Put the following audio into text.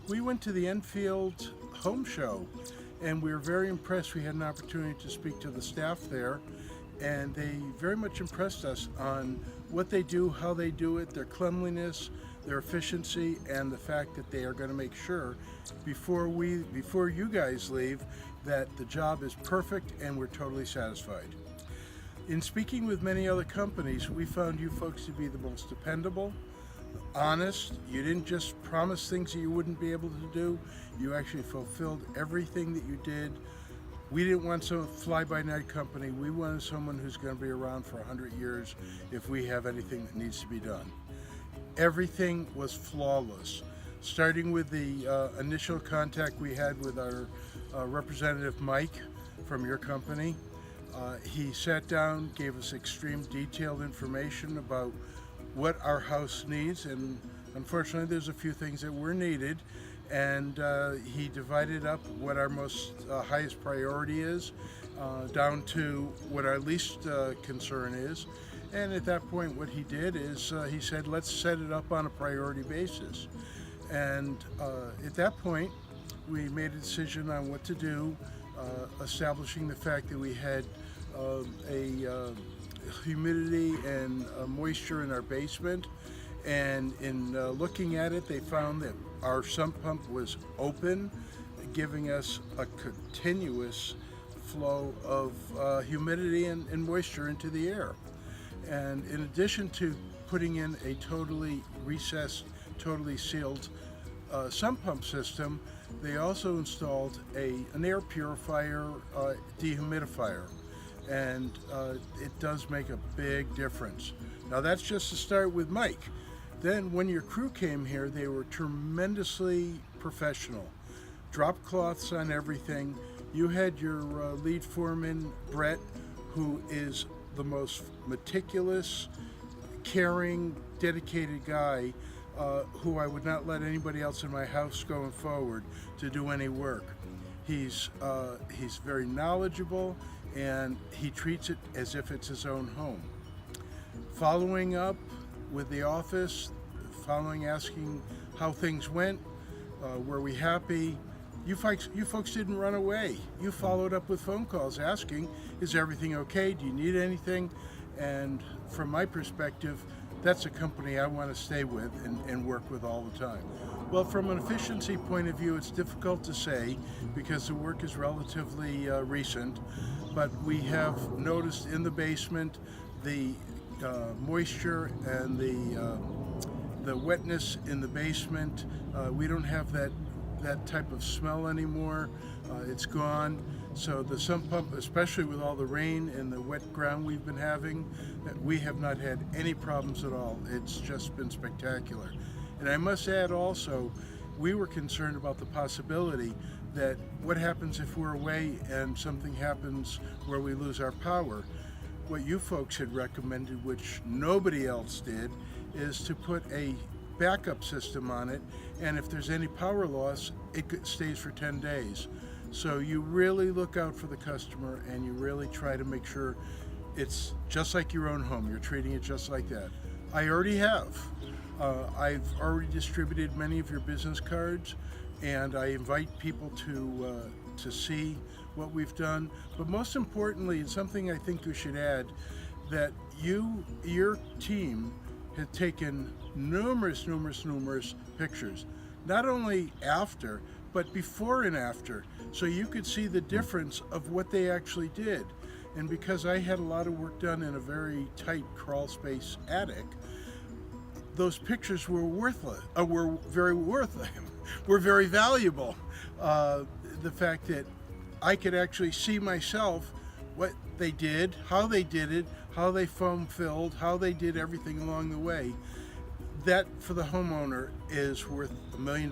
We went to the Enfield Home Show and we were very impressed. We had an opportunity to speak to the staff there, and they very much impressed us on what they do, how they do it, their cleanliness, their efficiency, and the fact that they are going to make sure before you guys leave that the job is perfect and we're totally satisfied. In speaking with many other companies, we found you folks to be the most dependable, honest. You didn't just promise things that you wouldn't be able to do. You actually fulfilled everything that you did. We didn't want some fly-by-night company. We wanted someone who's going to be around for 100 years if we have anything that needs to be done. Everything was flawless, starting with the initial contact we had with our representative Mike from your company. He sat down, gave us extreme detailed information about what our house needs, and unfortunately there's a few things that were needed, and he divided up what our most highest priority is down to what our least concern is. And at that point what he did is he said, let's set it up on a priority basis. And at that point we made a decision on what to do, establishing the fact that we had a humidity and moisture in our basement, and in looking at it they found that our sump pump was open, giving us a continuous flow of humidity and moisture into the air. And in addition to putting in a totally recessed, totally sealed sump pump system, they also installed an air purifier dehumidifier, and it does make a big difference. Now that's just to start with Mike. Then when your crew came here, they were tremendously professional. Drop cloths on everything. You had your lead foreman, Brett, who is the most meticulous, caring, dedicated guy who I would not let anybody else in my house going forward to do any work. He's very knowledgeable, and he treats it as if it's his own home. Following up with the office, asking how things went, were we happy? You folks didn't run away. You followed up with phone calls asking, is everything okay? Do you need anything? And from my perspective, that's a company I want to stay with and work with all the time. Well, from an efficiency point of view, it's difficult to say because the work is relatively recent, but we have noticed in the basement the moisture and the wetness in the basement. We don't have that type of smell anymore. It's gone. So the sump pump, especially with all the rain and the wet ground we've been having, we have not had any problems at all. It's just been spectacular. And I must add also, we were concerned about the possibility that what happens if we're away and something happens where we lose our power. What you folks had recommended, which nobody else did, is to put a backup system on it, and if there's any power loss, it stays for 10 days. So you really look out for the customer, and you really try to make sure it's just like your own home. You're treating it just like that. I already have. I've already distributed many of your business cards, and I invite people to see what we've done. But most importantly, it's something I think you should add, that your team had taken numerous pictures, not only after, but before and after, so you could see the difference of what they actually did. And because I had a lot of work done in a very tight crawl space attic, those pictures were very valuable. The fact that I could actually see myself what they did, how they did it, how they foam filled, how they did everything along the way. That for the homeowner is worth $1 million.